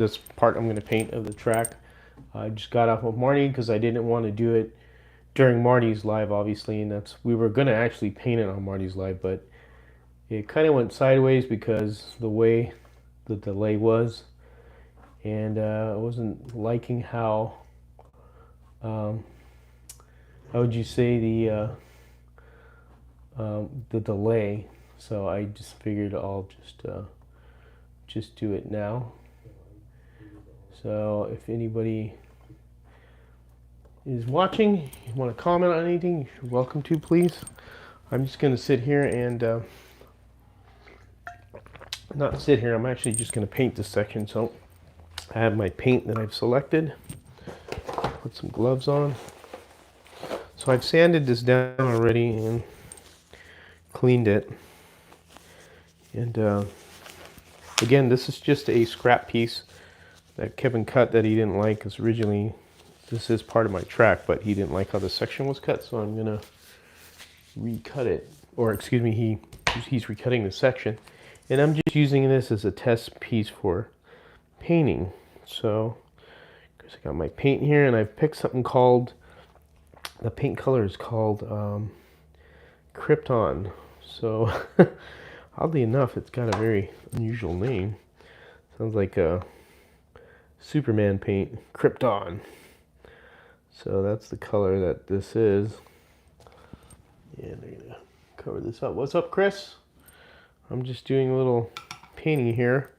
this part I'm going to paint of the track. I just got off of Marty because I didn't want to do it during Marty's live, obviously, and we were going to actually paint it on Marty's live, but it kind of went sideways because the way the delay was, and I wasn't liking how would you say the delay. So I just figured I'll just do it now. So if anybody is watching, you want to comment on anything, you're welcome to, please. I'm just going to sit here and not sit here. I'm actually just going to paint this section. So I have my paint that I've selected. Put some gloves on. So I've sanded this down already and cleaned it. And again, this is just a scrap piece that Kevin cut that he didn't like, because originally this is part of my track, but he didn't like how the section was cut, so I'm gonna recut it. Or excuse me, he's recutting the section. And I'm just using this as a test piece for painting. So, because I got my paint here, and I've picked something called, the paint color is called Krypton. So, oddly enough, it's got a very unusual name. Sounds like a Superman paint, Krypton. So that's the color that this is. And I'm gonna cover this up. What's up, Chris? I'm just doing a little painting here,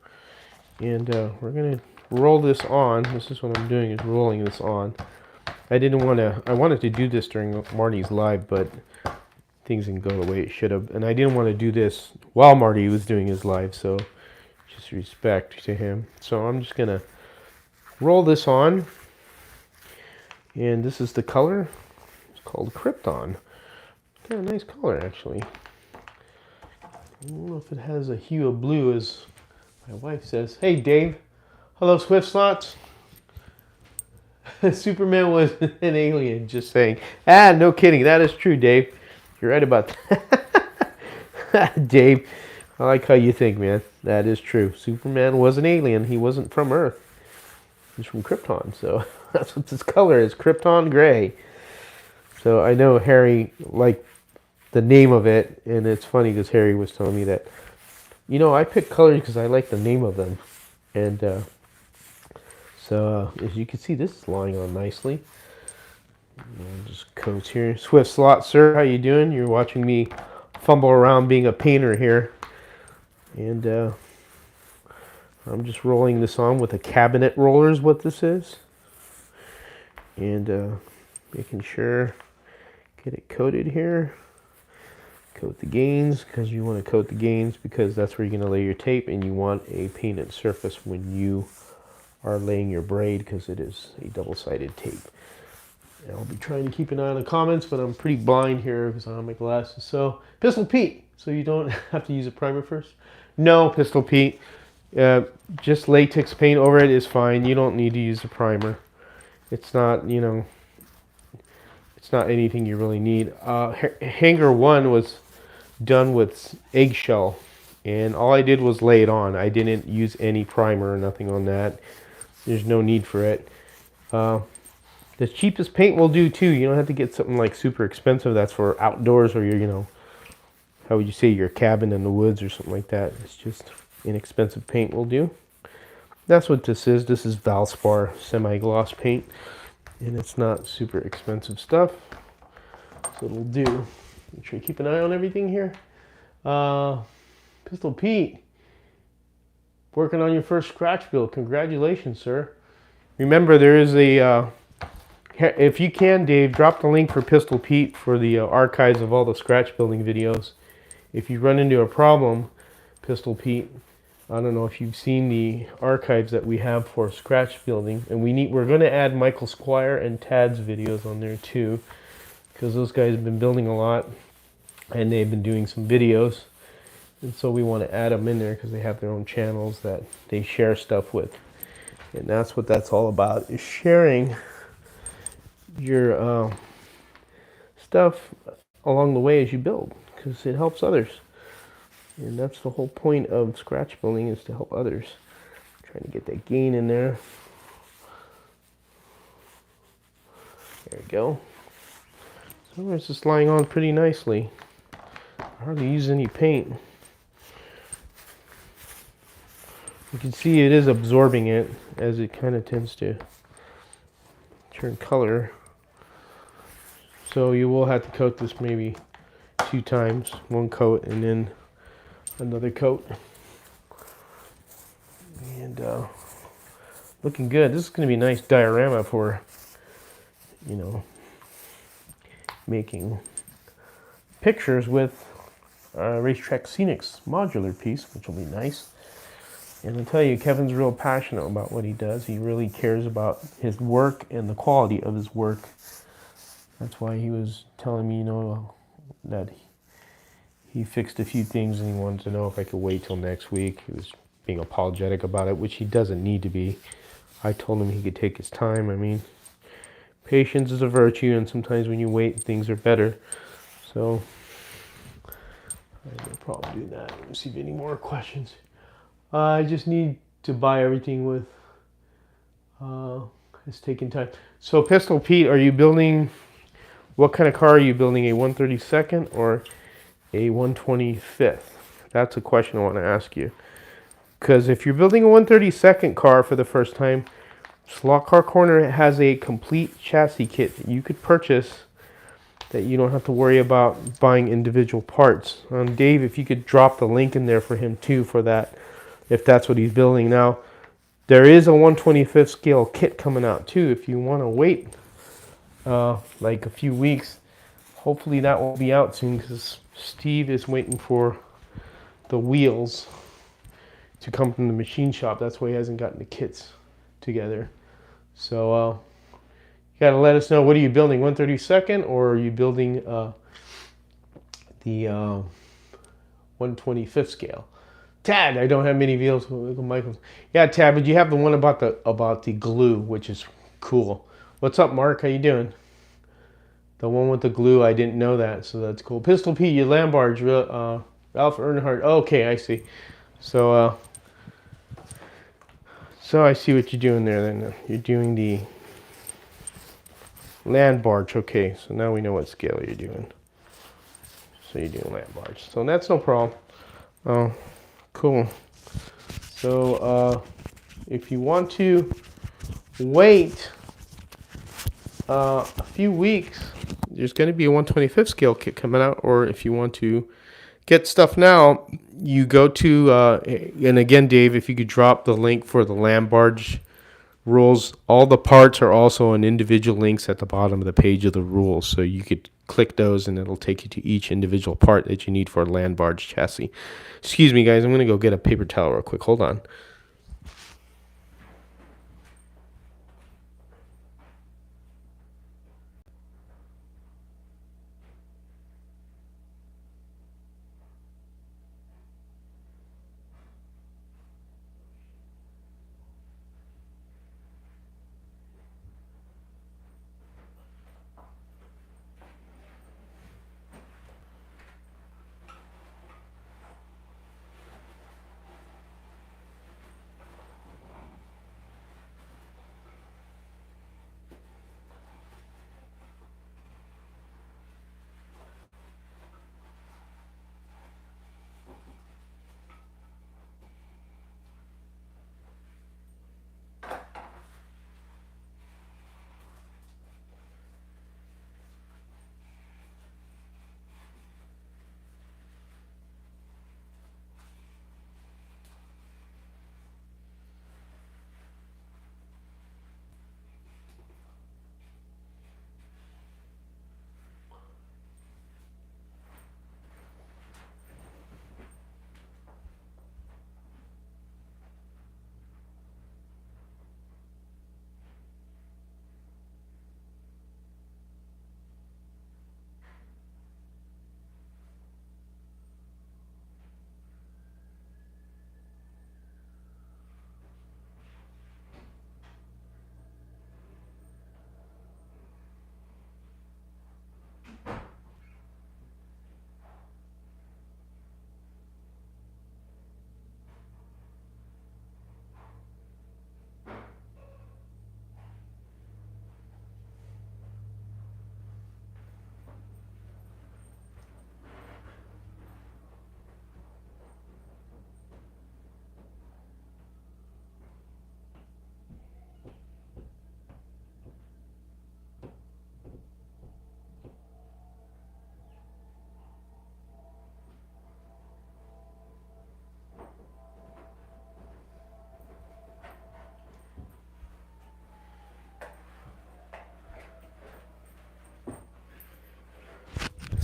and we're gonna roll this on. This is what I'm doing, is rolling this on. I wanted to do this during Marty's live, but things didn't go the way it should have, and I didn't want to do this while Marty was doing his live, so just respect to him. So I'm just gonna roll this on, and this is the color. It's called Krypton. Got a nice color, actually. I don't know if it has a hue of blue, as my wife says. Hey, Dave. Hello, Swift Slots. Superman was an alien, just saying. Ah, no kidding. That is true, Dave. You're right about that. Dave, I like how you think, man. That is true. Superman was an alien. He wasn't from Earth. He's from Krypton, so that's what this color is, Krypton Gray. So I know Harry liked the name of it, and it's funny because Harry was telling me that, you know, I pick colors because I like the name of them. And so as you can see, this is lying on nicely. Just coats here. Swift Slot, sir, how you doing? You're watching me fumble around being a painter here. And I'm just rolling this on with a cabinet roller is what this is. And making sure, get it coated here. Coat the gains, because you want to coat the gains because that's where you're going to lay your tape, and you want a painted surface when you are laying your braid, because it is a double-sided tape. And I'll be trying to keep an eye on the comments, but I'm pretty blind here because I don't have my glasses. So, Pistol Pete, so you don't have to use a primer first? No, Pistol Pete. Just latex paint over it is fine. You don't need to use a primer. It's not, you know, it's not anything you really need. Hanger 1 was done with eggshell, and all I did was lay it on. I didn't use any primer or nothing on that. There's no need for it. The cheapest paint will do too. You don't have to get something like super expensive. That's for outdoors, or your, you know, how would you say, your cabin in the woods or something like that. It's just inexpensive paint will do. That's what this is. This is Valspar semi-gloss paint, and it's not super expensive stuff, so it'll do. Make sure you keep an eye on everything here. Pistol Pete, working on your first scratch build. Congratulations, sir. Remember, there is a, if you can, Dave, drop the link for Pistol Pete for the archives of all the scratch building videos. If you run into a problem, Pistol Pete, I don't know if you've seen the archives that we have for scratch building, and we're going to add Michael Squire and Tad's videos on there too, because those guys have been building a lot, and they've been doing some videos, and so we want to add them in there because they have their own channels that they share stuff with, and that's what that's all about, is sharing your stuff along the way as you build, because it helps others. And that's the whole point of scratch building, is to help others. Trying to get that gain in there. There we go. So it's just lying on pretty nicely. I hardly use any paint. You can see it is absorbing it as it kind of tends to turn color. So you will have to coat this maybe 2 times. 1 coat and then another coat. And looking good. This is going to be a nice diorama for, you know, making pictures with Racetrack Scenics modular piece, which will be nice. And I'll tell you, Kevin's real passionate about what he does. He really cares about his work and the quality of his work. That's why he was telling me, you know, that he fixed a few things and he wanted to know if I could wait till next week. He was being apologetic about it, which he doesn't need to be. I told him he could take his time. I mean, patience is a virtue, and sometimes when you wait, things are better. So I'll probably do that. Let me see if any more questions. I just need to buy everything with, it's taking time. So Pistol Pete, are you building, what kind of car are you building? A 132nd or a 125th? That's a question I want to ask you. Because if you're building a 132nd car for the first time, Slot Car Corner has a complete chassis kit that you could purchase that you don't have to worry about buying individual parts. Dave, if you could drop the link in there for him too for that, if that's what he's building. Now, there is a 125th scale kit coming out too. If you want to wait like a few weeks, hopefully that will be out soon because Steve is waiting for the wheels to come from the machine shop. That's why he hasn't gotten the kits together. So you got to let us know, what are you building, 132nd or are you building the 125th scale? Tad, I don't have many wheels with Michaels. Yeah, Tad, but you have the one about the glue, which is cool. What's up, Mark? How you doing? The one with the glue, I didn't know that, so that's cool. Pistol P, you Lambarge, Ralph Earnhardt. Okay, I see. So I see what you're doing there. Then you're doing the land barge. Okay, so now we know what scale you're doing. So you're doing land barge. So that's no problem. Oh, cool. So if you want to wait a few weeks, there's going to be a 125th scale kit coming out. Or if you want to get stuff now, you go to, and again, Dave, if you could drop the link for the land barge rules. All the parts are also on individual links at the bottom of the page of the rules. So you could click those and it'll take you to each individual part that you need for a land barge chassis. Excuse me, guys. I'm going to go get a paper towel real quick. Hold on.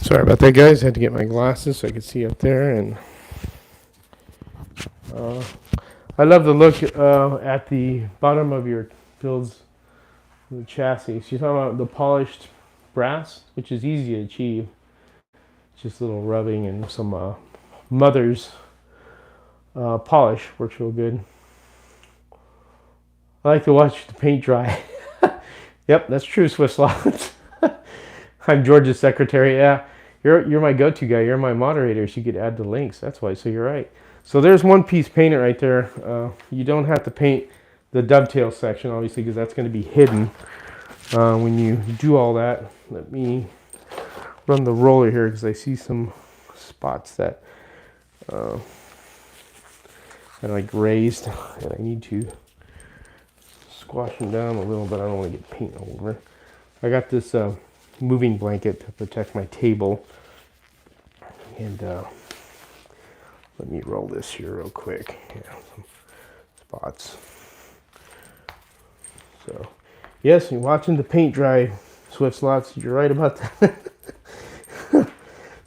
Sorry about that, guys. I had to get my glasses so I could see up there. And I love the look at the bottom of your build's chassis. So you're talking about the polished brass, which is easy to achieve. Just a little rubbing and some mother's polish works real good. I like to watch the paint dry. Yep, that's true, Swiss Lots. I'm George's secretary. Yeah, you're my go-to guy. You're my moderator, so you could add the links. That's why. So you're right. So there's one piece painted right there. You don't have to paint the dovetail section, obviously, because that's going to be hidden when you do all that. Let me run the roller here because I see some spots that are like raised, and I need to squash them down a little bit. I don't want to get paint all over. I got this moving blanket to protect my table, and let me roll this here real quick. Yeah, some spots. So yes, you're watching the paint dry, Swift Slots. You're right about that.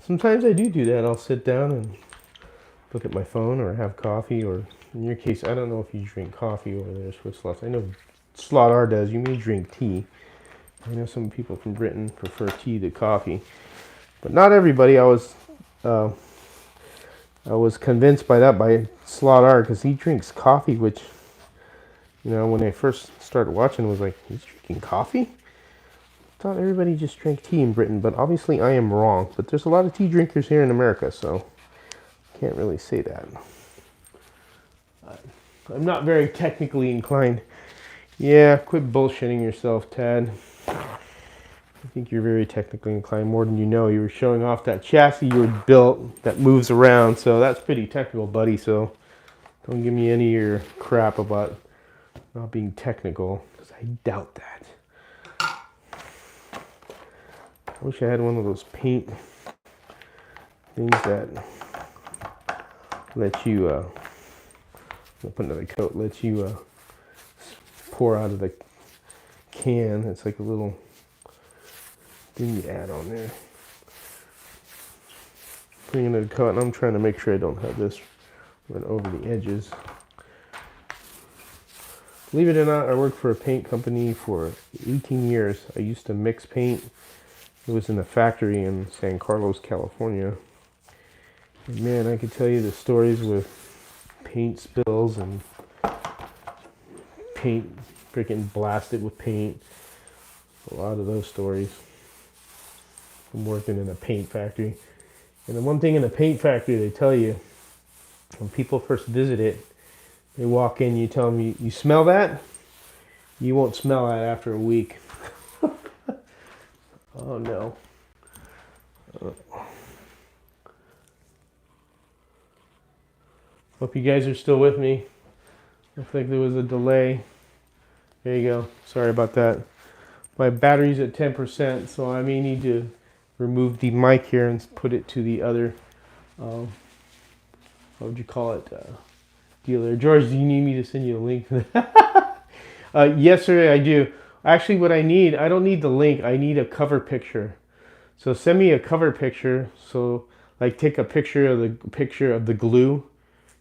Sometimes I do that. I'll sit down and look at my phone or have coffee, or in your case, I don't know if you drink coffee over there, Swift Slots. I know Slot R does. You may drink tea. I know some people from Britain prefer tea to coffee, but not everybody. I was convinced by that by Slot R because he drinks coffee, which, you know, when I first started watching, was like, he's drinking coffee? I thought everybody just drank tea in Britain, but obviously I am wrong. But there's a lot of tea drinkers here in America, so can't really say that. I'm not very technically inclined. Yeah, quit bullshitting yourself, Tad. I think you're very technically inclined, more than you know. You were showing off that chassis you were built that moves around, so that's pretty technical, buddy. So don't give me any of your crap about not being technical, because I doubt that. I wish I had one of those paint things that let you, I'll put another coat, let you pour out of the can. It's like a little thing you add on there. Putting another coat, and I'm trying to make sure I don't have this run over the edges. Believe it or not, I worked for a paint company for 18 years. I used to mix paint. It was in a factory in San Carlos, California. And man, I could tell you the stories with paint spills and paint freaking blasted with paint. A lot of those stories from working in a paint factory. And the one thing in a paint factory they tell you, when people first visit it, they walk in, you tell them, you smell that? You won't smell that after a week. Oh no. Hope you guys are still with me. Looks like there was a delay. There you go. Sorry about that. My battery's at 10%, so I may need to remove the mic here and put it to the other, what would you call it, dealer. George, do you need me to send you a link? Yes, sir, I do. Actually, what I need, I don't need the link. I need a cover picture. So send me a cover picture. So like take a picture of the glue,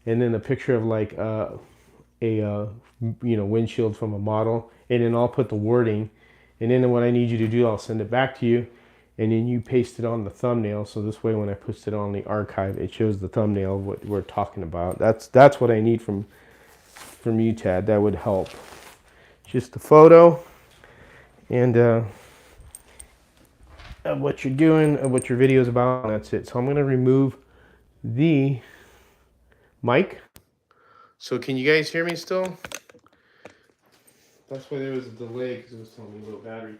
and then a picture of like windshield from a model, and then I'll put the wording. And then what I need you to do, I'll send it back to you, and then you paste it on the thumbnail. So this way, when I post it on the archive, it shows the thumbnail of what we're talking about. That's what I need from you, Tad. That would help. Just a photo and of what you're doing, of what your video is about, and that's it. So I'm going to remove the mic. So can you guys hear me still? That's why there was a delay, because it was telling me low battery.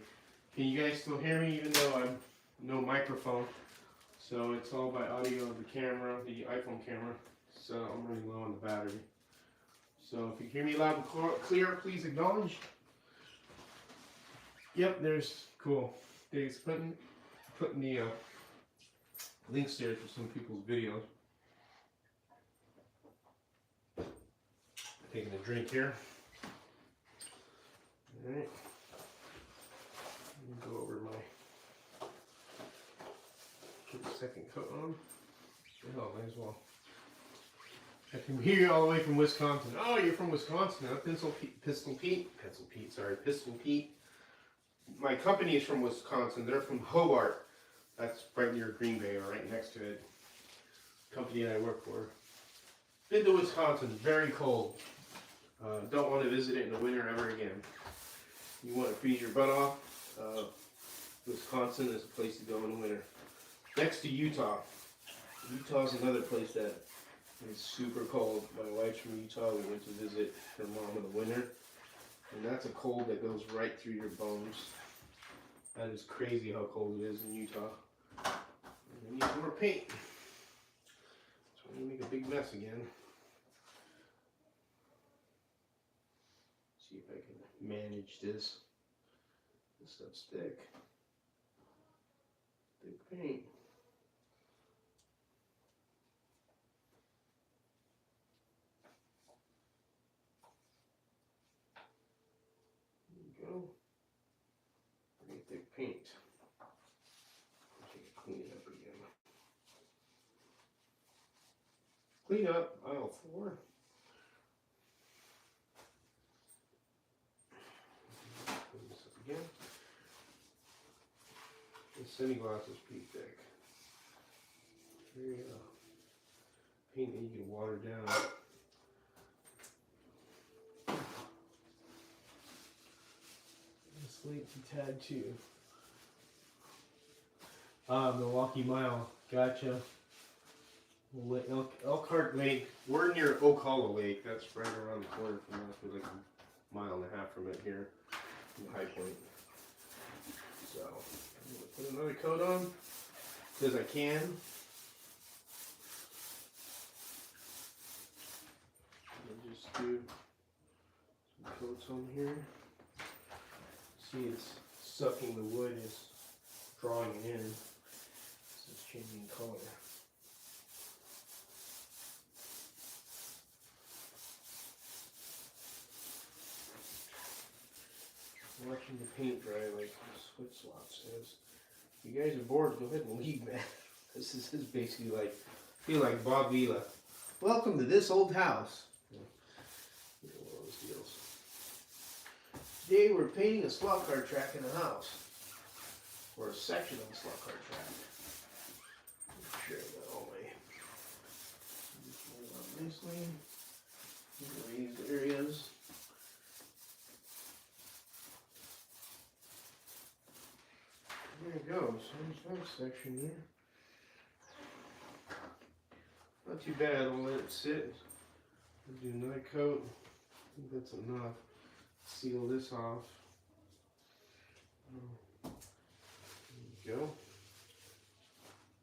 Can you guys still hear me, even though I'm no microphone? So it's all by audio of the camera, the iPhone camera. So I'm running low on the battery. So if you hear me loud and clear, please acknowledge. Yep, there's cool. Dave's putting the links there for some people's videos. Taking a drink here. All right. Let me go over my second coat on. Oh, might as well. I can hear you all the way from Wisconsin. Oh, you're from Wisconsin, huh? Pistol Pete. My company is from Wisconsin. They're from Hobart. That's right near Green Bay, or right next to it. Company that I work for. Been to Wisconsin, very cold. Don't want to visit it in the winter ever again. You want to freeze your butt off? Wisconsin is a place to go in the winter. Next to Utah. Utah's another place that is super cold. My wife's from Utah. We went to visit her mom in the winter. And that's a cold that goes right through your bones. That is crazy how cold it is in Utah. And we need more paint. So I'm going to make a big mess again. See if I can manage this. This stuff's thick. Thick paint. Go. Pretty thick paint. Clean it up again. Clean up aisle 4. Clean this up again. The semi-gloss is pretty thick. Very paint that you can water down. Slate's a tad too. Milwaukee Mile. Gotcha. Elkhart Lake. We're near Oak Hollow Lake. That's right around the corner from us. We're like a mile and a half from it here in High Point. So I'm gonna put another coat on because I can. I'll just do some coats on here. See, it's sucking the wood, it's drawing it in. This is changing color. Watching the paint dry like the switch swap says. If you guys are bored, go ahead and leave, man. This is basically like, I feel like Bob Vila. Welcome to this old house. You know, one of those deals. Today we're painting a slot car track in a house, or a section of a slot car track. Share that all the way. Just roll it up nicely. These areas. There it goes. There's that section here. Not too bad. I'll let it sit. I'll do another coat. I think that's enough. Seal this off. There you go.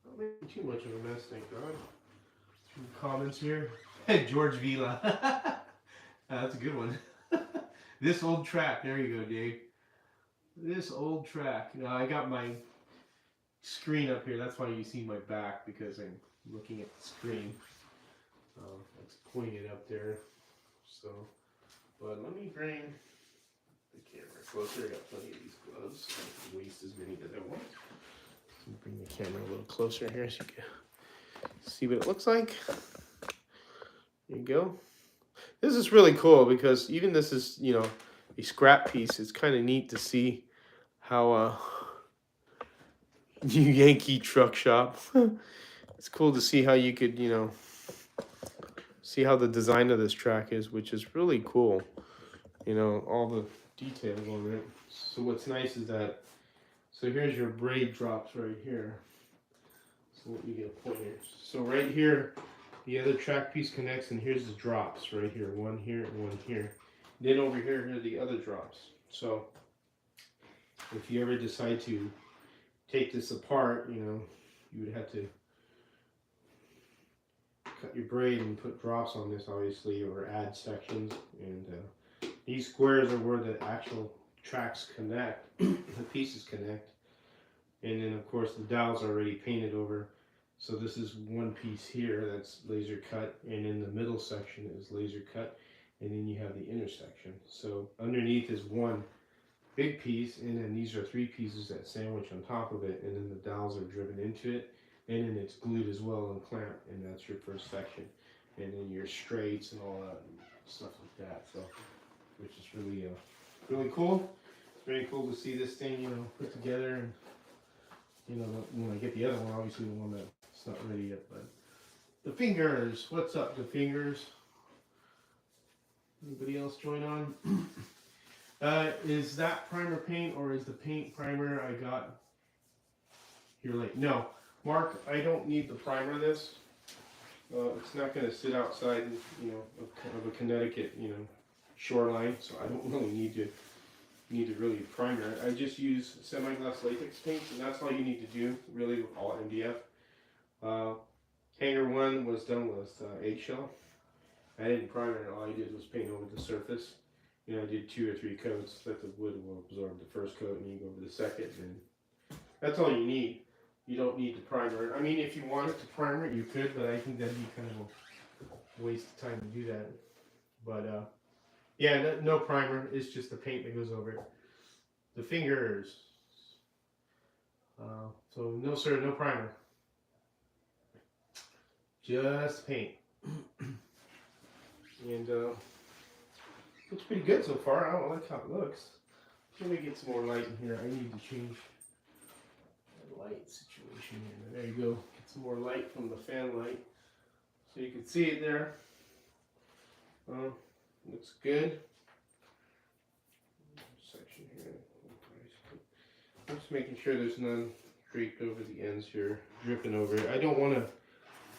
Not making too much of a mess, thank God. Some comments here. George Vila. That's a good one. This old track. There you go, Dave. This old track. Now I got my screen up here. That's why you see my back, because I'm looking at the screen. It's pointed up there. So, but let me bring the camera closer. I got plenty of these gloves. I can waste as many as I want. Let me bring the camera a little closer here so you can see what it looks like. There you go. This is really cool because even this is, you know, a scrap piece. It's kind of neat to see how Yankee truck shop. It's cool to see how you could, you know, see how the design of this track is, which is really cool. You know, all the details on it. So what's nice is that, so here's your braid drops right here. So let me get a point here. So right here, the other track piece connects, and here's the drops right here. One here and one here. Then over here are the other drops. So if you ever decide to take this apart, you know, you would have to cut your braid and put drops on this, obviously, or add sections. And these squares are where the actual tracks connect, the pieces connect. And then, of course, the dowels are already painted over. So this is one piece here that's laser cut, and in the middle section is laser cut, and then you have the intersection. So underneath is one big piece, and then these are three pieces that sandwich on top of it, and then the dowels are driven into it. and then it's glued as well and clamped, and that's your first section. And then your straights and all that and stuff like that. So, which is really really cool. It's very cool to see this thing, you know, put together. And you know, when I get the other one, obviously the one that's not ready yet. But the fingers, what's up, the fingers? Anybody else join on? Is that primer paint or is the paint primer I got here late? No, Mark, I don't need the primer this. It's not going to sit outside, you know, of a Connecticut, you know, shoreline, so I don't really need to really primer it. I just use semi-gloss latex paint, and that's all you need to do, really, with all MDF. Hanger 1 was done with eggshell. I didn't primer it, all I did was paint over the surface. You know, I did 2 or 3 coats that the wood will absorb the first coat, and you go over the second, and that's all you need. You don't need to primer it. I mean, if you wanted to primer it, you could, but I think that'd be kind of a waste of time to do that. But yeah, no primer. It's just the paint that goes over it. The fingers. So no sir, no primer. Just paint. And looks pretty good so far. I don't like how it looks. Let me get some more light in here. I need to change the light situation here. There you go. Get some more light from the fan light so you can see it there. Looks good. Section here. I'm just making sure there's none draped over the ends here, dripping over it. I don't want to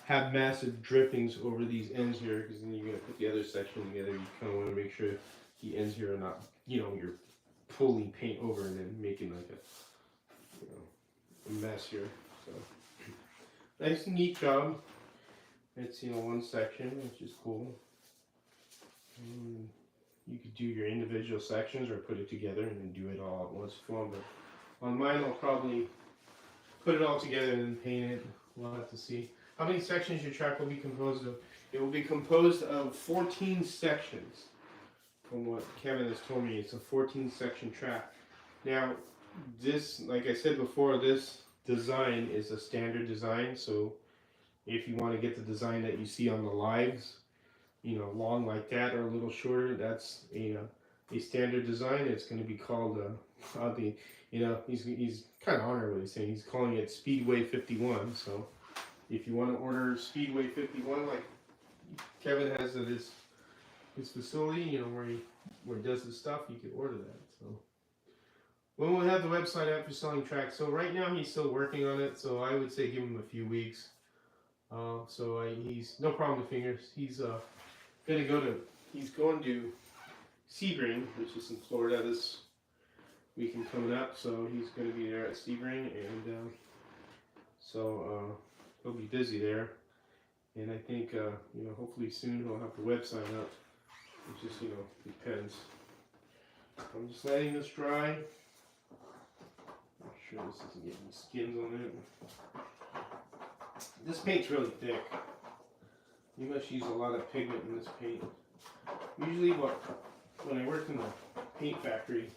have massive drippings over these ends here, because then you're going to put the other section together. You kind of want to make sure the ends here are not, you know, you're pulling paint over and then making like a, you know, a mess here. So nice and neat job. It's, you know, one section, which is cool. You could do your individual sections or put it together and then do it all at once if you want. But on mine, I'll probably put it all together and then paint it. We'll have to see. How many sections your track will be composed of? It will be composed of 14 sections. From what Kevin has told me, it's a 14 section track. Now, this, like I said before, this design is a standard design. So if you want to get the design that you see on the lives, you know, long like that or a little shorter, that's a standard design. It's going to be called, you know, he's kind of honored what he's saying. He's calling it Speedway 51. So if you want to order Speedway 51, like Kevin has at his facility, you know, where he does his stuff, you can order that. So when we'll have the website out for selling tracks. So right now he's still working on it. So I would say give him a few weeks. He's no problem with fingers. He's going to Sebring, which is in Florida this weekend coming up. So he's going to be there at Sebring, and he'll be busy there. And I think you know, hopefully soon he'll have the website up. It just, you know, depends. I'm just letting this dry. Make sure this doesn't get any skins on it. This paint's really thick. You must use a lot of pigment in this paint. Usually when I worked in the paint factory,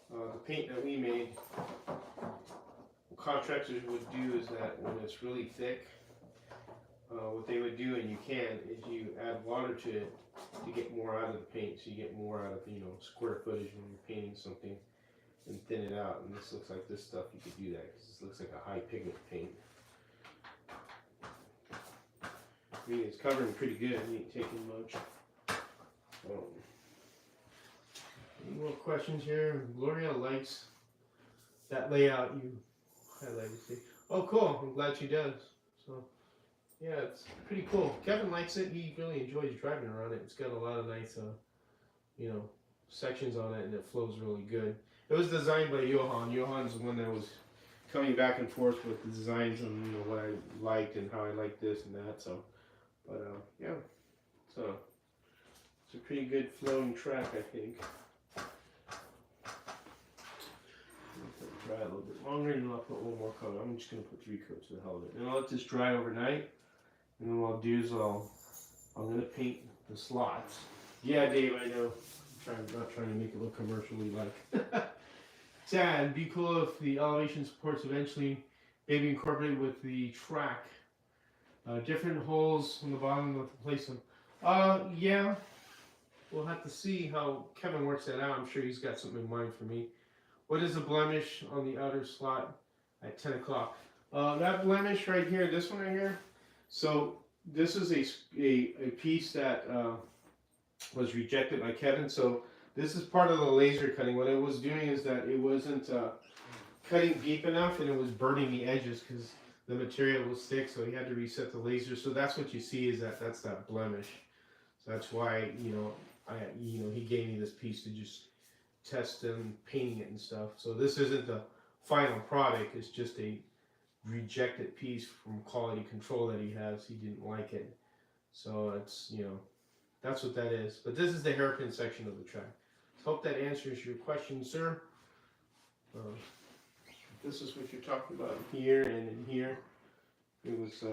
the paint that we made, what contractors would do is that when it's really thick, what they would do, and you can, is you add water to it to get more out of the paint, so you get more out of, you know, square footage when you're painting something, and thin it out. And this looks like this stuff, you could do that because this looks like a high pigment paint. I mean, it's covering pretty good. It ain't taking much. Any more questions here? Gloria likes that layout you highlighted. Oh, cool. I'm glad she does. So, yeah, it's pretty cool. Kevin likes it. He really enjoys driving around it. It's got a lot of nice, you know, sections on it, and it flows really good. It was designed by Johan. Johan's the one that was coming back and forth with the designs and, you know, what I liked and how I liked this and that. So. But yeah, so it's a pretty good flowing track, I think. I'll dry a little bit longer, and I'll put a little more color. I'm just gonna put 3 coats to the hell of it, and I'll let this dry overnight. And then what I'll do is I'm gonna paint the slots. Yeah, Dave, I know. I'm not trying to make it look commercially like. Sad. Be cool if the elevation supports eventually maybe incorporate it with the track. Different holes on the bottom to place them. Yeah, we'll have to see how Kevin works that out. I'm sure he's got something in mind for me. What is a blemish on the outer slot at 10 o'clock? That blemish right here, this one right here. So this is a piece that was rejected by Kevin. So this is part of the laser cutting. What it was doing is that it wasn't cutting deep enough, and it was burning the edges because the material was thick. So he had to reset the laser. So that's what you see is that's that blemish. So that's why he gave me this piece to just test and painting it and stuff. So this isn't the final product. It's just a rejected piece from quality control that he has. He didn't like it. So it's, that's what that is. But this is the hairpin section of the track. So hope that answers your question, sir. This is what you're talking about here and in here. It was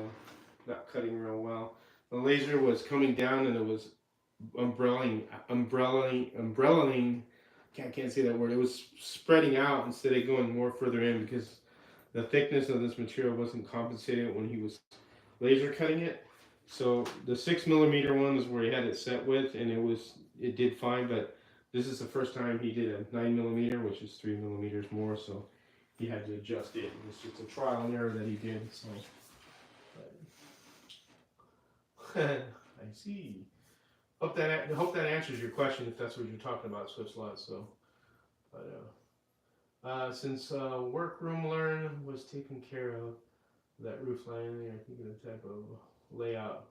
not cutting real well. The laser was coming down and it was umbrellaing. I can't say that word. It was spreading out instead of going more further in because the thickness of this material wasn't compensated when he was laser cutting it. So the 6mm one is where he had it set with, and it did fine. But this is the first time he did a 9mm, which is 3mm more. So he had to adjust it. It's just a trial and error that he did. So I see. Hope that answers your question if that's what you're talking about, switch lots. So, but since workroom learn was taken care of, that roof line there, I think of the type of layout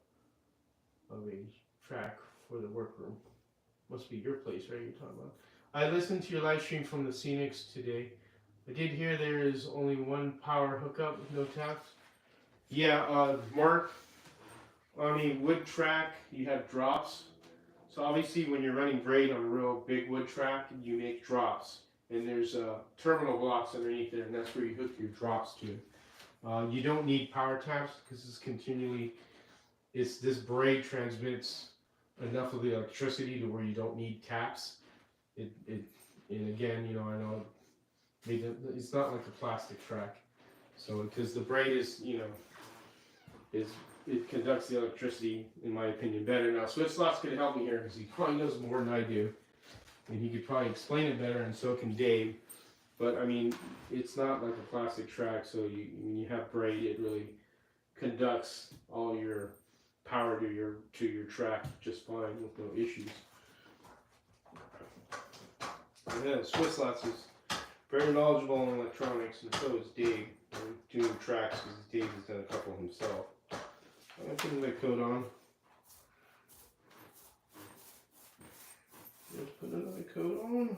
of a track for the workroom. Must be your place, right? You're talking about. I listened to your live stream from the Scenics today. I did hear there is only one power hookup with no taps. Yeah, Mark, on a wood track, you have drops. So obviously when you're running braid on a real big wood track, you make drops. And there's terminal blocks underneath there, and that's where you hook your drops to. You don't need power taps because this braid transmits enough of the electricity to where you don't need taps. And again, I know it's not like a plastic track. So because the braid is, it conducts the electricity, in my opinion, better. Now, Switch Slots could help me here because he probably knows more than I do. And he could probably explain it better, and so can Dave. But, I mean, it's not like a plastic track, so when you have braid, it really conducts all your power to your track just fine with no issues. Yeah, Switch Slots is very knowledgeable in electronics, and so is Dave, doing tracks because Dave has done a couple himself. I'm going to put that coat on. Let's put another coat on.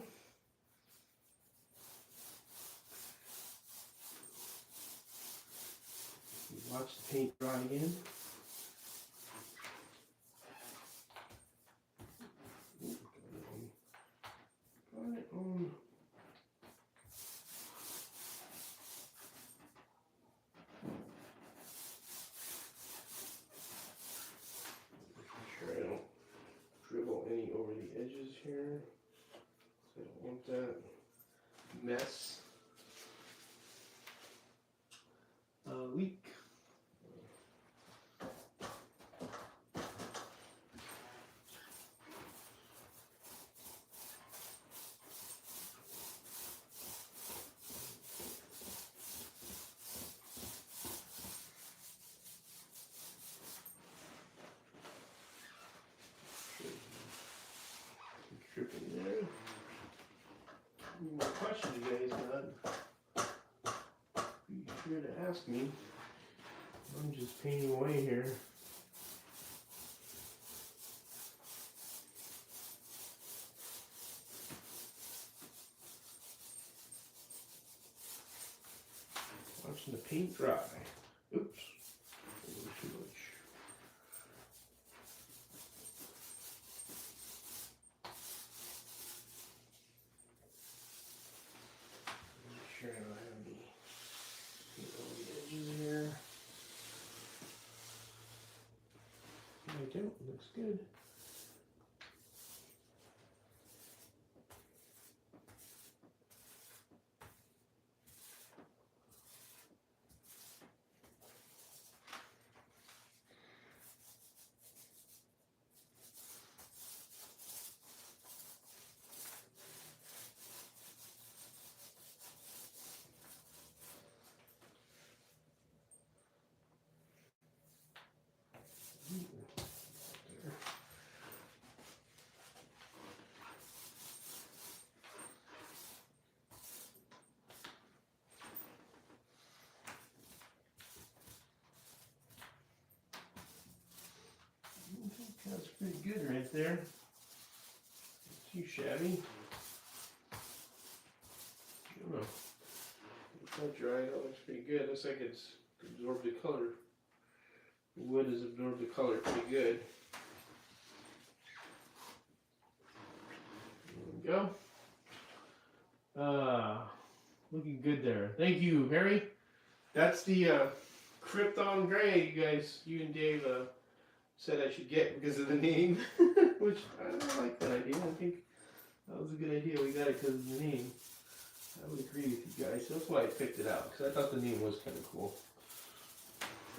Watch the paint dry again. Got it on. Any over the edges here. So I don't want that mess. Leak. Tripping there. Any more questions you guys got? Be sure to ask me. I'm just painting away here. Watching the paint dry. Oops. A little too much. Sure, I don't have any paint over the edges here. I don't. Looks good. there. Too shabby. I don't know. It's not dry. That looks pretty good. Looks like it's absorbed the color. The wood has absorbed the color pretty good. There we go. Looking good there. Thank you, Harry. That's the Krypton Gray you and Dave said I should get because of the name. Which I don't like that idea. I think that was a good idea. We got it because of the name. I would agree with you guys. That's why I picked it out, because I thought the name was kind of cool.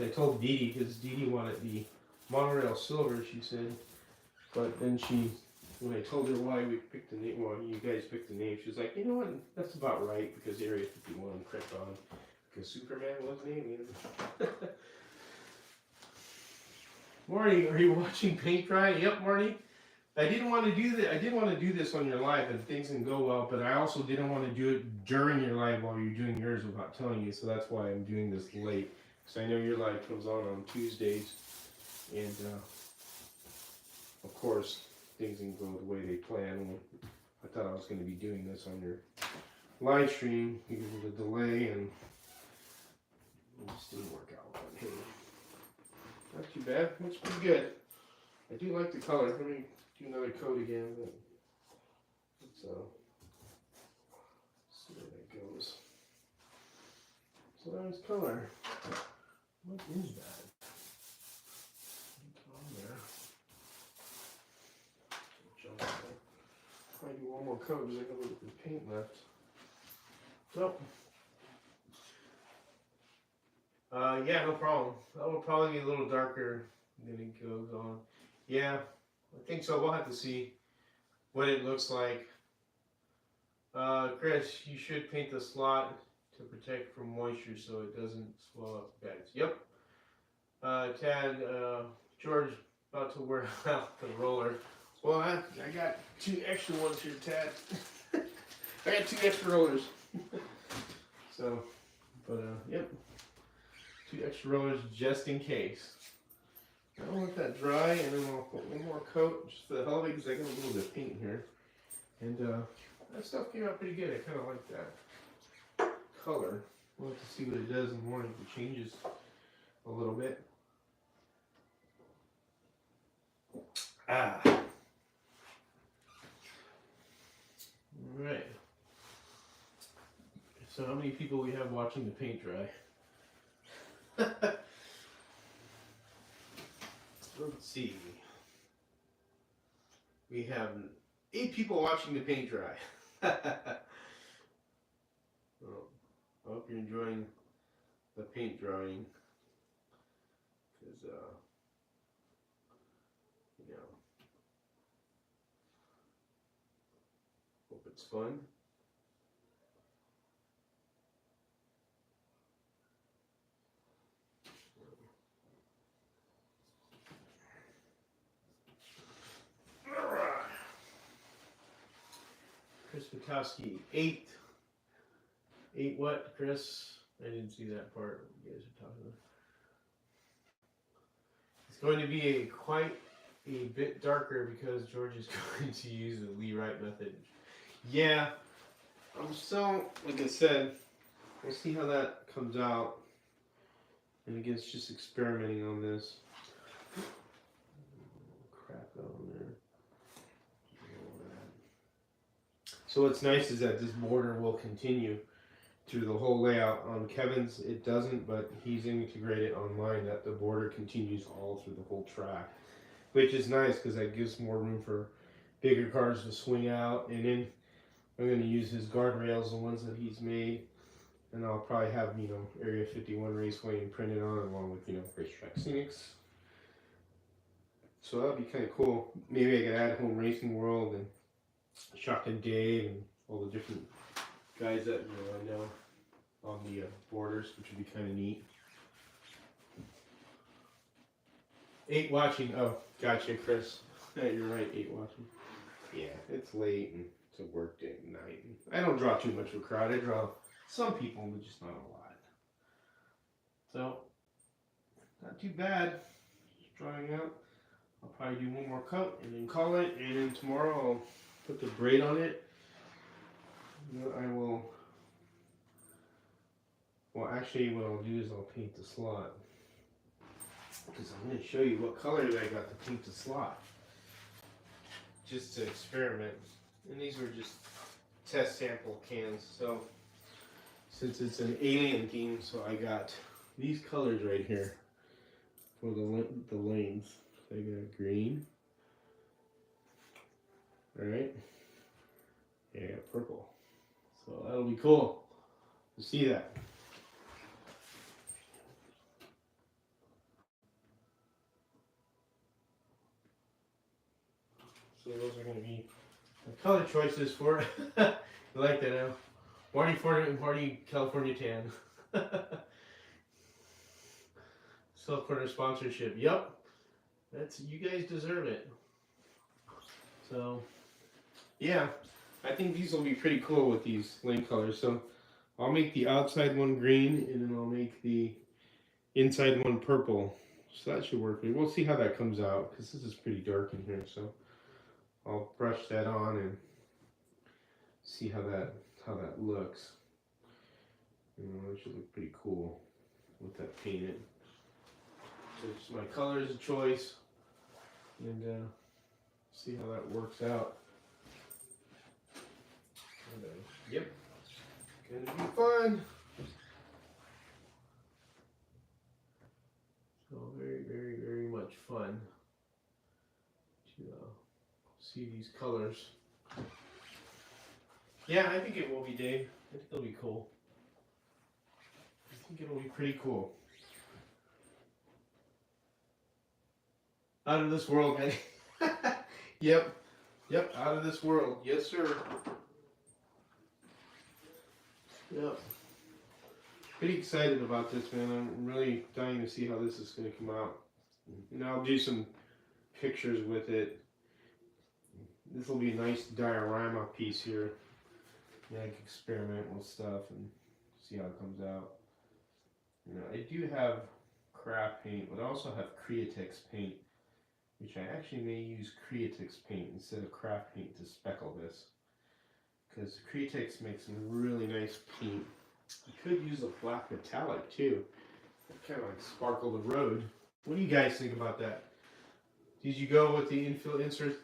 I told Dee Dee, because Dee Dee wanted the Monorail Silver, she said. But then when I told her why we picked the name, well, you guys picked the name, she was like, you know what, that's about right, because Area 51 Krypton, because Superman was named. Marty, are you watching paint dry? Yep, Marty. I didn't want to do that. I did want to do this on your live, and things can go well. But I also didn't want to do it during your live while you're doing yours without telling you. So that's why I'm doing this late. Because I know your live comes on Tuesdays, and of course things didn't go the way they planned. I thought I was going to be doing this on your live stream because of the delay, and it just didn't work out. But hey, not too bad. Looks pretty good. I do like the color. Let me do another coat again. But let's see where that goes. So there's color. What is that? It's on there. Jump there. Probably do one more coat because I got a little bit of paint left. So, yeah, no problem. That will probably be a little darker than it goes on. Yeah, I think so. We'll have to see what it looks like. Chris, you should paint the slot to protect from moisture so it doesn't swell up beds. Yep. Tad, George, about to wear out the roller. Well, I got 2 extra ones here, Tad. I got 2 extra rollers. So, but yep. 2 extra rollers just in case. I'll let that dry, and then I'll put one more coat just for the hell of it, because I got a little bit of paint here. And that stuff came out pretty good. I kind of like that color. We'll have to see what it does in the morning if it changes a little bit. Alright. So how many people we have watching the paint dry? Let's see. We have 8 people watching the paint dry. Well, I hope you're enjoying the paint drying. Because, you know, hope it's fun. Chris Patowski, 8. 8 what, Chris? I didn't see that part. You guys are talking about. It's going to be quite a bit darker because George is going to use the Lee Wright method. Yeah, I'm still, like I said, we'll see how that comes out. And again, it's just experimenting on this. Crap on there. So what's nice is that this border will continue through the whole layout. On Kevin's, it doesn't, but he's integrated on mine that the border continues all through the whole track, which is nice because that gives more room for bigger cars to swing out. And then I'm going to use his guardrails, the ones that he's made, and I'll probably have, you know, Area 51 Raceway printed on, along with, you know, Racetrack Scenics. So that'd be kind of cool. Maybe I could add Home Racing World and Chuck and Dave and all the different guys that, you know, I know on the borders, which would be kind of neat. 8 watching. Oh, gotcha, Chris. Yeah, you're right. 8 watching. Yeah, it's late and it's a work day at night. I don't draw too much of a crowd. I draw some people, but just not a lot. So, not too bad. Just drawing out. I'll probably do one more coat and then call it, and then tomorrow I'll put the braid on it. And then I will, well actually what I'll do is I'll paint the slot. Because I'm going to show you what color I got to paint the slot. Just to experiment. And these were just test sample cans. So since it's an alien theme, so I got these colors right here for the lanes. So I got green. Alright. Yeah, I got purple. So that'll be cool to see that. So those are going to be the color choices for it. You like that now? Marty California Tan. Self-corner sponsorship. Yep. That's, you guys deserve it. So, yeah. I think these will be pretty cool with these lane colors. So, I'll make the outside one green, and then I'll make the inside one purple. So that should work. We'll see how that comes out, because this is pretty dark in here. So, I'll brush that on and see how that looks. You know, it should look pretty cool with that painted. So just my colors of choice, and see how that works out. And, yep, gonna be fun. So very, very, very much fun to see these colors. Yeah, I think it will be, Dave. I think it'll be cool. I think it'll be pretty cool. Out of this world, man. Yep, out of this world. Yes, sir. Yep. Pretty excited about this, man. I'm really dying to see how this is going to come out. And I'll do some pictures with it. This will be a nice diorama piece here. Yeah, I can experiment with stuff and see how it comes out. You know, I do have craft paint, but I also have Createx paint, which I actually may use Createx paint instead of craft paint to speckle this. Because Createx makes some really nice paint. You could use a black metallic too. Kind of like sparkle the road. What do you guys think about that? Did you go with the infill inserts?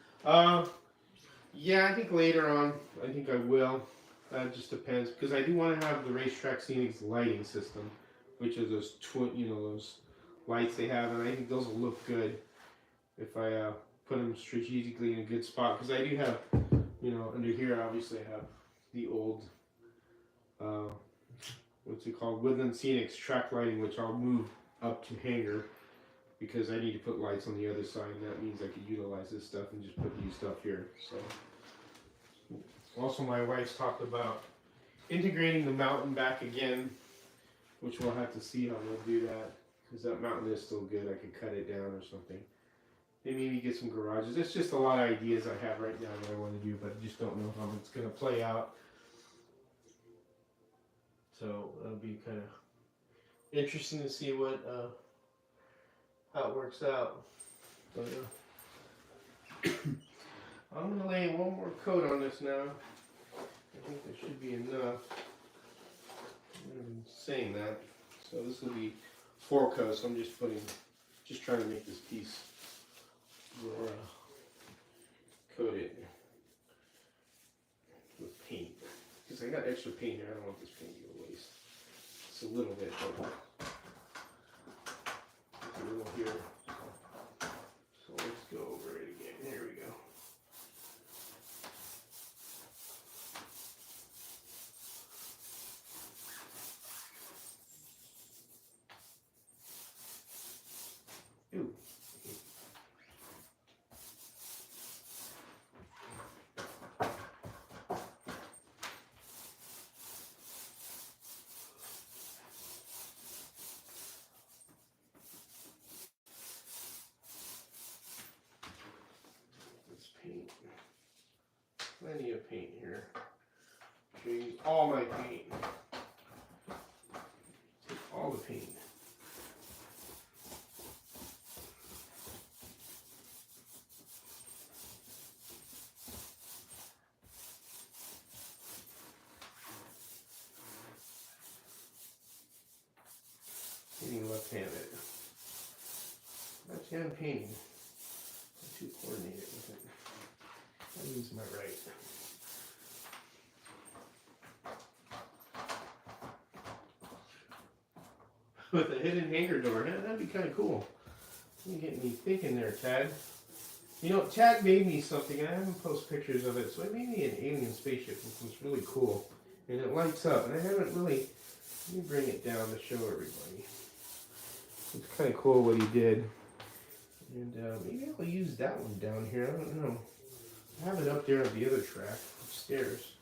Yeah, I think later on, I think I will. That just depends, because I do want to have the Racetrack Scenics lighting system, which are those those lights they have, and I think those will look good if I put them strategically in a good spot. Because I do have, you know, under here obviously I have the old, what's it called, Woodland Scenics track lighting, which I'll move up to hanger, because I need to put lights on the other side, and that means I could utilize this stuff and just put new stuff here. So, also my wife's talked about integrating the mountain back again, which we'll have to see how we'll do that, because that mountain is still good. I could cut it down or something. Maybe get some garages. It's just a lot of ideas I have right now that I want to do, but I just don't know how it's going to play out. So it'll be kind of interesting to see what how it works out. But, I'm going to lay one more coat on this now. I think there should be enough. I'm saying that. So this will be 4 coats. So I'm just trying to make this piece more coated with paint. Because I got extra paint here. I don't want this paint to go to waste. It's a little bit, but a little here. So let's go over it again. There we go. Ooh. Let's paint. Plenty of paint here. Use all my paint. Take all the paint. being left-handed. Left-hand painting. Not too coordinated with it. I use my right. With a hidden hangar door, that'd be kind of cool. You get me thinking there, Tad. You know, Tad made me something, and I haven't posted pictures of it, so it made me an alien spaceship, which was really cool. And it lights up, and I haven't really, let me bring it down to show everybody. It's kind of cool what he did. And maybe I'll use that one down here, I don't know. I have it up there on the other track, upstairs.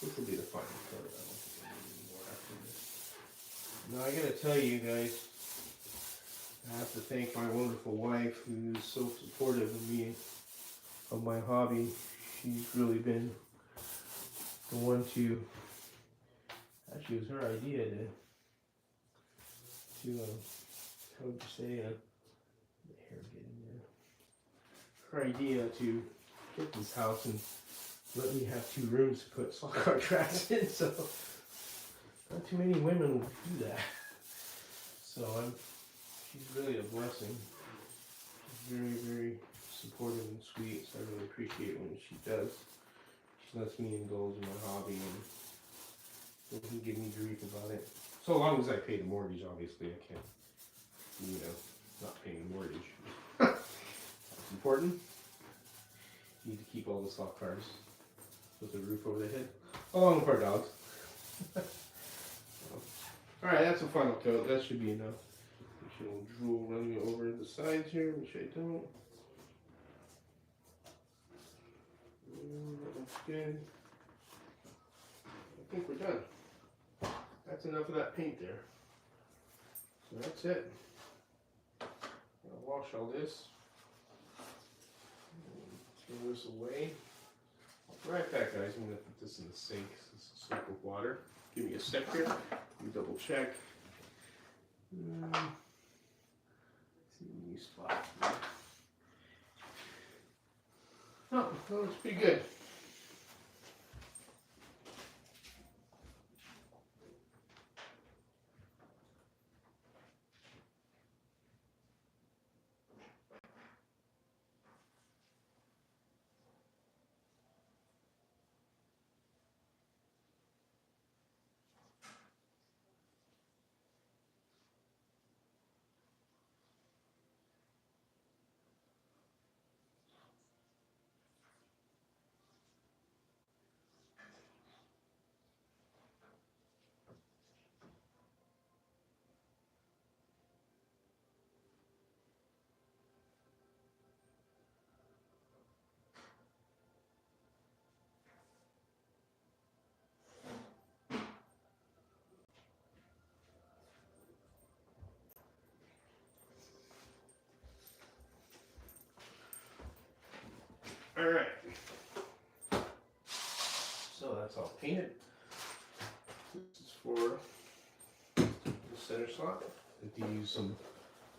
This will be the final photo. I don't think I need any more after this. Now I gotta tell you guys, I have to thank my wonderful wife who's so supportive of me, of my hobby. She's really been the one to, actually it was her idea to how would you say, the hair getting there. Her idea to get this house and let me have 2 rooms to put slot car tracks in, so not too many women will do that. So she's really a blessing. She's very, very supportive and sweet, so I really appreciate it when she does. She lets me indulge in my hobby and doesn't give me grief about it. So long as I pay the mortgage, obviously I can't, not paying the mortgage. That's important. You need to keep all the slot cars with a roof over the head, along with our dogs. Alright, that's a final coat. That should be enough. Make sure no drool running over the sides here, which I don't. That looks good. I think we're done. That's enough of that paint there. So that's it. I'll wash all this. Throw this away. I'll be right back, guys. I'm going to put this in the sink. This is a soak with water. Give me a sec here. Let me double check. See a new spot. Oh, that looks pretty good. Alright. So that's all painted. This is for the center slot. I have to use some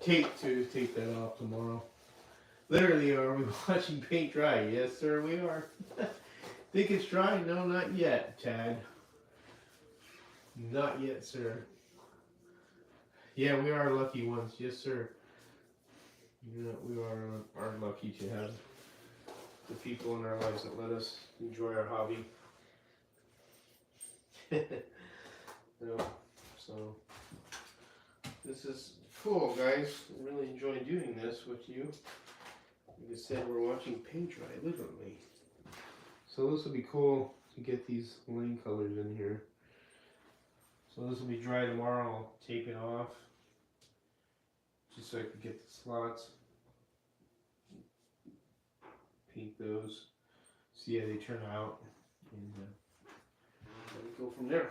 tape to take that off tomorrow. Literally, are we watching paint dry? Yes, sir, we are. Think it's dry? No, not yet, Tad. Not yet, sir. Yeah, we are lucky ones. Yes, sir. Yeah, we are lucky to have the people in our lives that let us enjoy our hobby. So this is cool, guys. I really enjoy doing this with you. Like I said, we're watching paint dry, literally. So this will be cool to get these lane colors in here. So this will be dry tomorrow. I'll tape it off just so I can get the slots. Paint those, see how they turn out, and we go from there.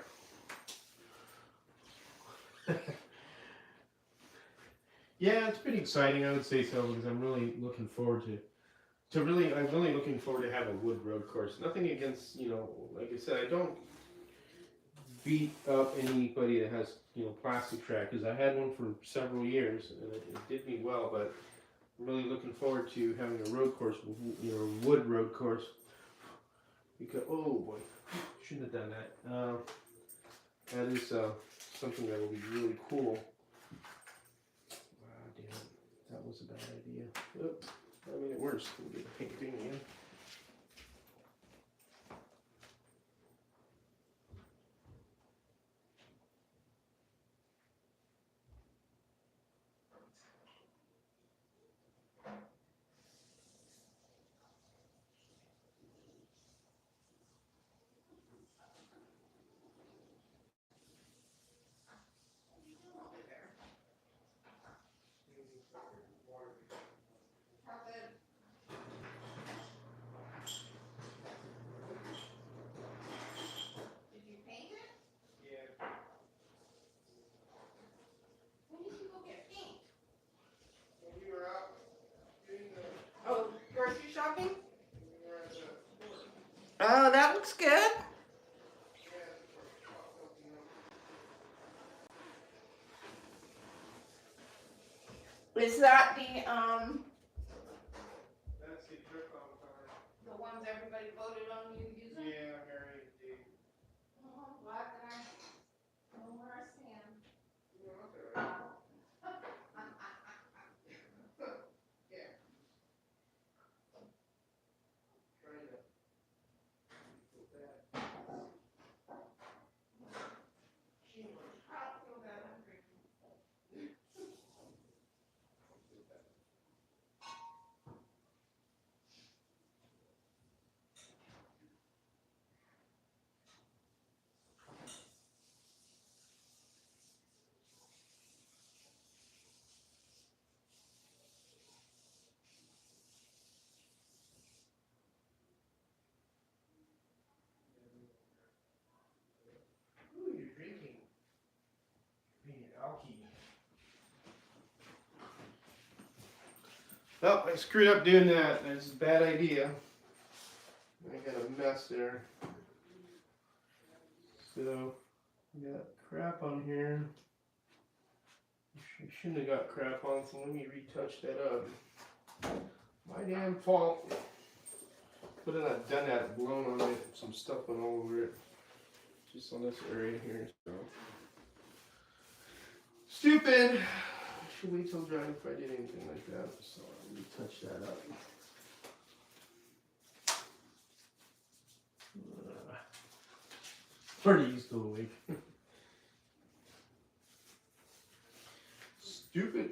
Yeah, it's pretty exciting, I would say so, because I'm really looking forward I'm really looking forward to have a wood road course. Nothing against, like I said, I don't beat up anybody that has, plastic track, because I had one for several years, and it did me well, but I'm really looking forward to having a road course, wood road course, Because, oh boy, shouldn't have done that. That is something that will be really cool. Wow, damn it. That was a bad idea. Oops, that made it worse. We'll get the paint thing again. Oh, grocery shopping? Oh, that looks good. Is that the That's the drip on car. the ones everybody voted on you using? Yeah, Mary and Dave. Oh, I'm glad that I know where I stand. I don't feel bad, I'm drinking. Ooh, you're drinking. Being alky. Well, I screwed up doing that. That's a bad idea. I got a mess there. So, I got crap on here. I shouldn't have got crap on, so let me retouch that up. My damn fault. Could have not done that, blown on it. Some stuff went all over it. Just on this area here. So. Stupid! I should wait till dry if I did anything like that. So let me touch that up. Party's still awake. Stupid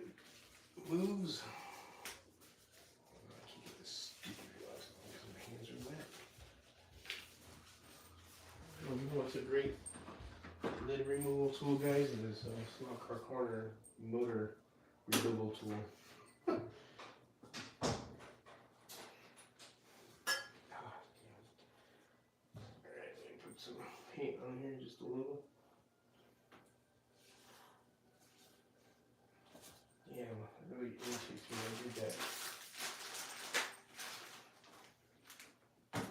moves. I can't get this stupid glass on because my hands are wet. Oh, you know what's a great lid removal tool, guys? It is a Slot Car Corner motor removal tool. Alright, let me put some paint on here just a little. Yeah, it really irritates me when I did that. Let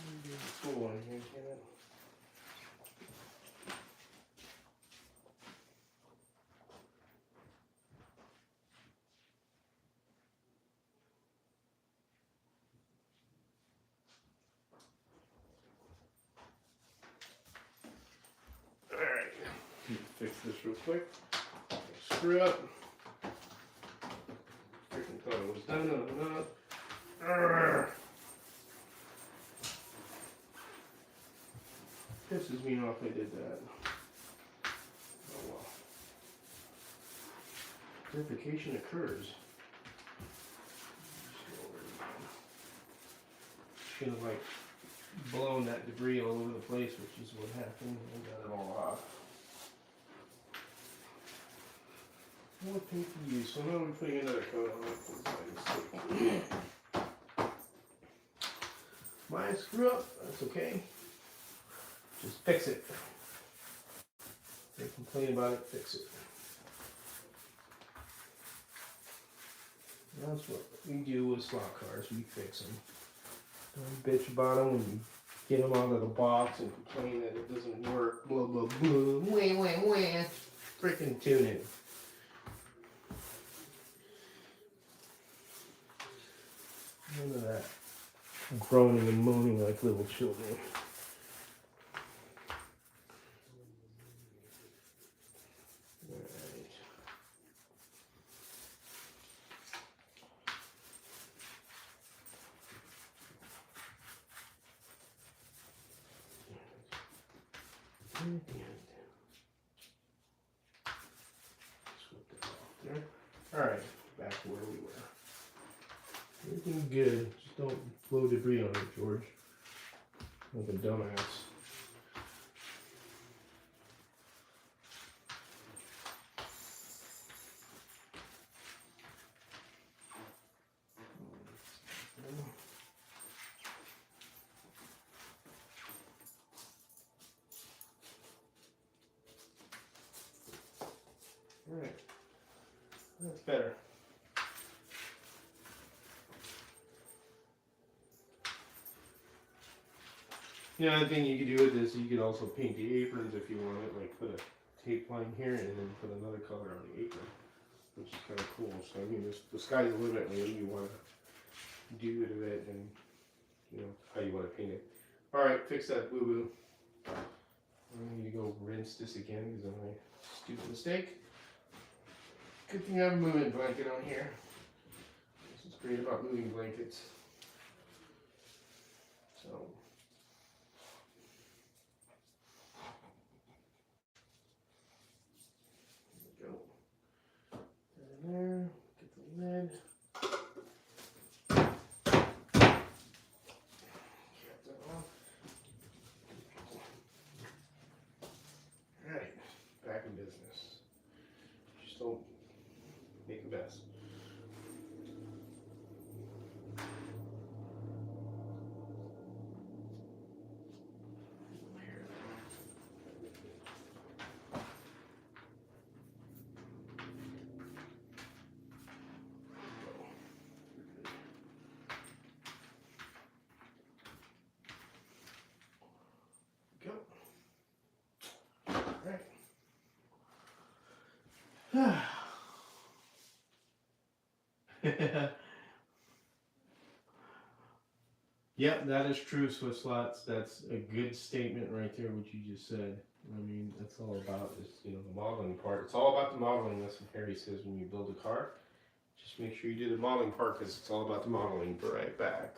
me do the full one here, can I? Alright, fix this real quick. Screw up. Freaking thought it was done. No. Pisses me off I did that. Oh well. Verification occurs. Should have like blown that debris all over the place, which is what happened. I got it all off. What paint to use? So now we're putting another coat on it. My screw up, that's okay. Just fix it. Don't complain about it, fix it. That's what we do with slot cars, we fix them. Don't bitch about them when you get them out of the box and complain that it doesn't work, blah blah blah, wah. Freaking tune it. None of that. groaning and moaning like little children. Alright. Alright, back to where we were. Everything's good. Just don't blow debris on it, George. Like a dumbass. Alright. That's better. The other thing you could do with this, you could also paint the aprons if you want it, like put a tape line here and then put another color on the apron, which is kind of cool. So I mean, the sky's the limit when you want to do with it and you know how you want to paint it. All right, fix that boo boo. I need to go rinse this again because of my stupid mistake. Good thing I have a moving blanket on here. This is great about moving blankets. So. There, get the lid. Cap that off. Alright, back in business. Just don't make a mess. Yep, that is true, Swiss Slots. That's a good statement right there, what you just said. I mean, that's all about is, you know, the modeling part. It's all about the modeling. That's what Harry says when you build a car. Just make sure you do the modeling part because it's all about the modeling. Be right back.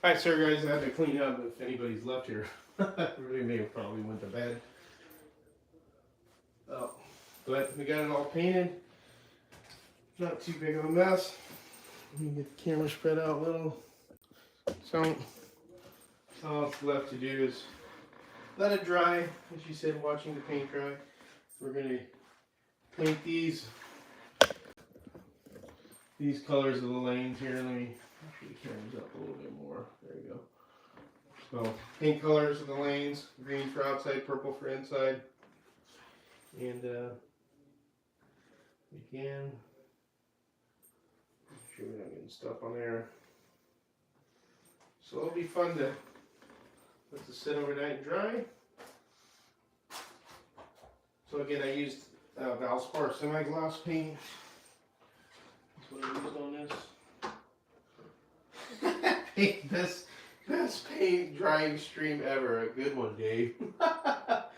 Alright, sorry guys, I had to clean up if anybody's left here. Really, they probably went to bed. Oh, but we got it all painted. Not too big of a mess. Let me get the camera spread out a little. So, all that's left to do is let it dry. As you said, watching the paint dry. We're going to paint these colors of the lanes here. Let me actually the camera's up a little bit more. There you go. So, paint colors of the lanes. Green for outside, purple for inside. And again, make sure we're not getting stuff on there. So it'll be fun to let this sit overnight and dry. So again, I used Valspar semi-gloss paint. That's what I used on this. Best paint drying stream ever. A good one, Dave. That's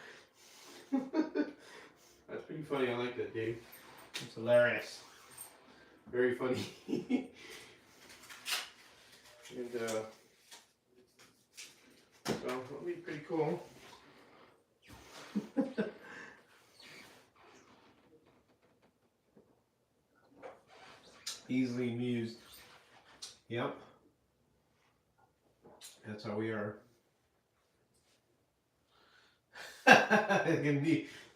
pretty funny. I like that, Dave. It's hilarious. Very funny. And so that'll be pretty cool. Easily amused. Yep. That's how we are.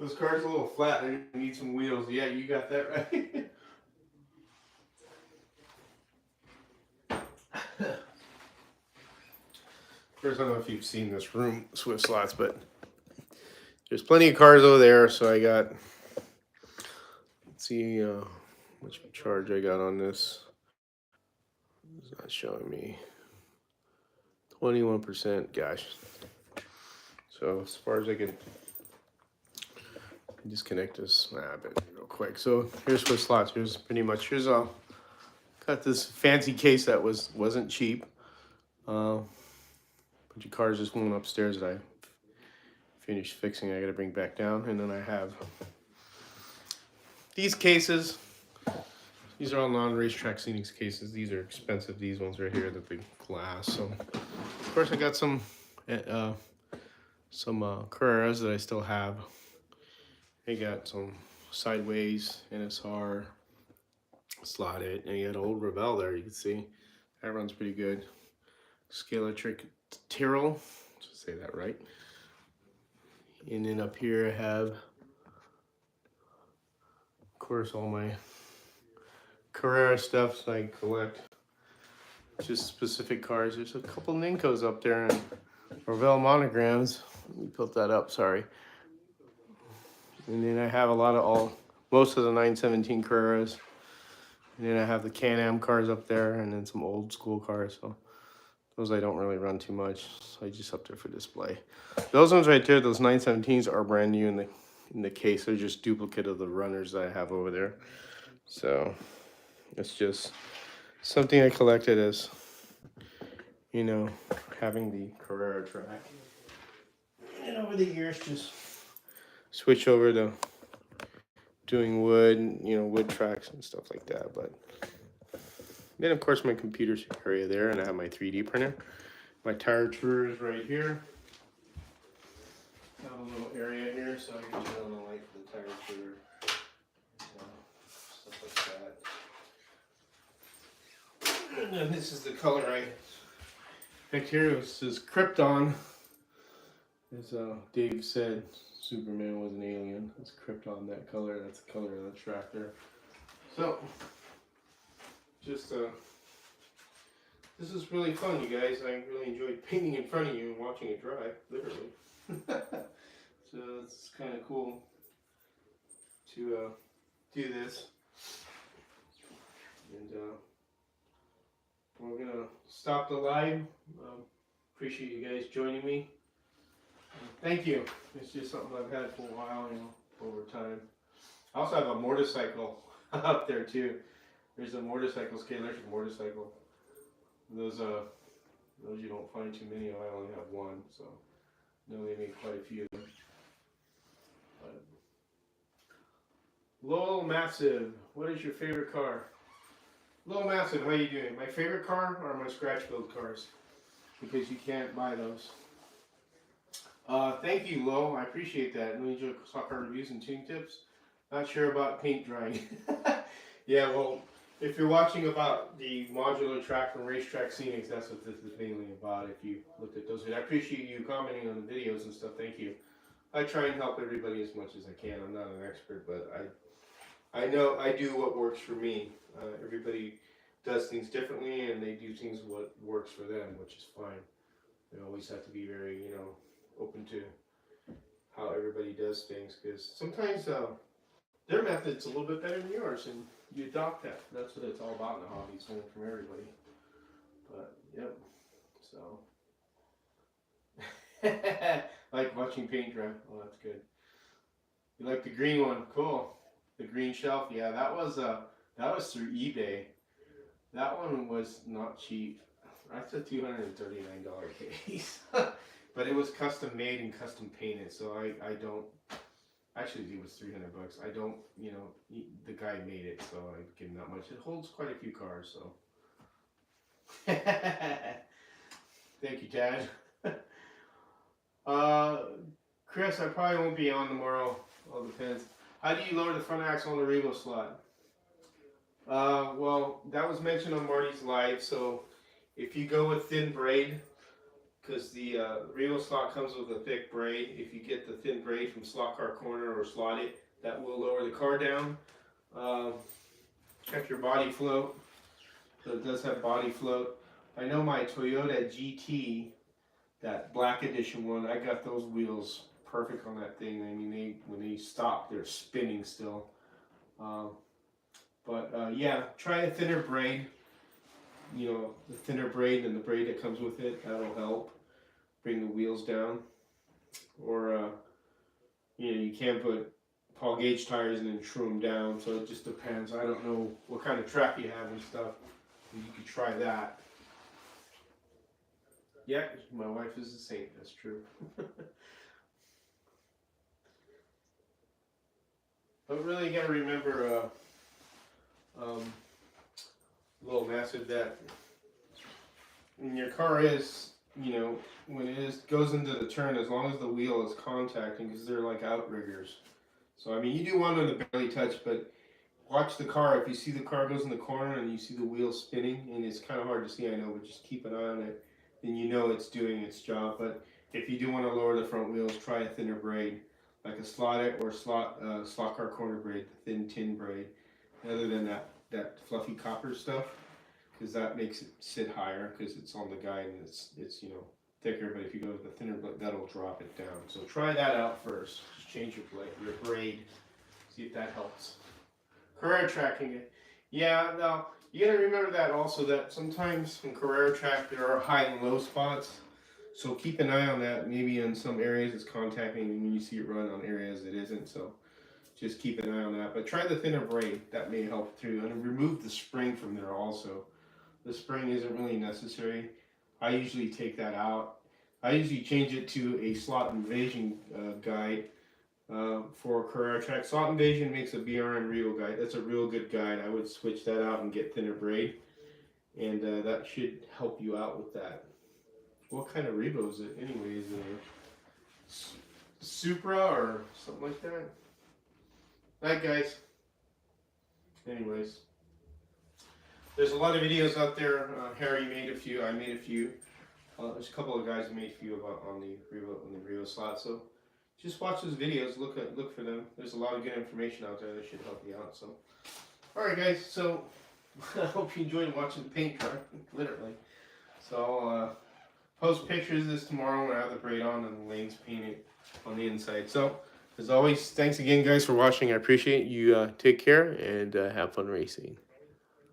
Those cars are a little flat. They need some wheels. Yeah, you got that right. First, I don't know if you've seen this room, Swift Slots, but there's plenty of cars over there. So I got, let's see how much charge I got on this. It's not showing me. 21%, gosh. So as far as I can disconnect this, I bet real quick. So here's Swift Slots. Here's pretty much, got this fancy case that wasn't cheap. Bunch of cars just went upstairs that I finished fixing. I got to bring back down, and then I have these cases. These are all non-racetrack Scenics cases. These are expensive. These ones right here, the big glass. So of course I got some Carreras that I still have. I got some sideways NSR slotted, and you got an old Revell there. You can see that runs pretty good. Scaletric Tyrrell, to say that right. And then up here I have, of course, all my Carrera stuff so I collect just specific cars. There's a couple Nincos up there and Revell monograms. Let me put that up, sorry. And then I have a lot of most of the 917 Carreras. And then I have the Can-Am cars up there and then some old school cars. So those I don't really run too much. So I just up there for display. Those ones right there, those 917s are brand new in the case. They're just duplicate of the runners that I have over there. So it's just something I collected as, you know, having the Carrera track. And over the years, just switch over to doing wood, wood tracks and stuff like that. But then, of course, my computer area there, and I have my 3D printer. My tire truer is right here. I have a little area here, so I can turn on the light for the tire truer. Stuff like that. And then this is the color I picked here. This is Krypton. As Dave said, Superman was an alien. It's Krypton, that color. That's the color of the tractor. So, just this is really fun, you guys. I really enjoyed painting in front of you and watching it dry, literally. So it's kind of cool to do this. And we're gonna stop the live. Appreciate you guys joining me. Thank you. It's just something I've had for a while, over time. I also have a motorcycle up there too. There's a motorcycle scale. There's a motorcycle. Those you don't find too many of. I only have one, so I know they make quite a few. But Lowell Massive, what is your favorite car? Lowell Massive, how you doing? My favorite car are my scratch build cars. because you can't buy those. Thank you, Lo. I appreciate that. Really enjoy stock car reviews and tuning tips. Not sure about paint drying. Yeah, well, if you're watching about the modular track from Racetrack Scenics, that's what this is mainly about. If you looked at those, I appreciate you commenting on the videos and stuff. Thank you. I try and help everybody as much as I can. I'm not an expert, but I know I do what works for me. Everybody does things differently, and they do things what works for them, which is fine. You always have to be very, open to how everybody does things, because sometimes their method's a little bit better than yours, and you adopt that. That's what it's all about in the hobby. It's learning from everybody. But yep, so like watching paint dry. Oh, that's good. You like the green one? Cool. The green shelf. Yeah, that was through eBay. That one was not cheap. That's a $239 case. But it was custom made and custom painted, so I don't. Actually, it was $300. I don't, the guy made it, so I give him that much. It holds quite a few cars, so. Thank you, Dad. Chris, I probably won't be on tomorrow. All depends. How do you lower the front axle on the Revo slot? Well, that was mentioned on Marty's live, so if you go with thin braid, because the Revo slot comes with a thick braid. If you get the thin braid from Slot Car Corner or slot it, that will lower the car down. Check your body float. So it does have body float. I know my Toyota GT, that black edition one, I got those wheels perfect on that thing. I mean, when they stop, they're spinning still. Yeah, try a thinner braid. The thinner braid and the braid that comes with it, that'll help bring the wheels down. Or you can put Paul Gage tires and then trim them down, so it just depends. I don't know what kind of track you have and stuff. You could try that. Yeah, my wife is a saint, that's true. But really, you gotta remember, little massive, that when your car is, when it goes into the turn, as long as the wheel is contacting, because they're like outriggers. So I mean, you do want them to barely touch, but watch the car. If you see the car goes in the corner and you see the wheel spinning, and it's kind of hard to see, I know, but just keep an eye on it, then you know it's doing its job. But if you do want to lower the front wheels, try a thinner braid, like a slot-it or slot car corner braid, the thin tin braid, other than that fluffy copper stuff, because that makes it sit higher, because it's on the guide and it's thicker. But if you go with the thinner, that'll drop it down. So try that out first. Just change your braid, see if that helps. Carrera tracking it. Yeah, now you gotta remember that also, that sometimes in Carrera track there are high and low spots. So keep an eye on that. Maybe in some areas it's contacting, and when you see it run on areas it isn't. So just keep an eye on that. But try the thinner braid. That may help too. And remove the spring from there also. The spring isn't really necessary. I usually take that out. I usually change it to a slot invasion guide for Carrera track. Slot invasion makes a BRN Revo guide. That's a real good guide. I would switch that out and get thinner braid, and that should help you out with that. What kind of Revo is it anyway? Is it a Supra or something like that? Alright guys. Anyways. There's a lot of videos out there. Harry made a few. I made a few. There's a couple of guys who made a few on the Revo slot. So just watch those videos. Look for them. There's a lot of good information out there that should help you out. So, all right, guys. So I hope you enjoyed watching the paint dry, literally. So I'll post pictures of this tomorrow when I have the braid on and the lanes painted on the inside. So as always, thanks again, guys, for watching. I appreciate you. Take care and have fun racing.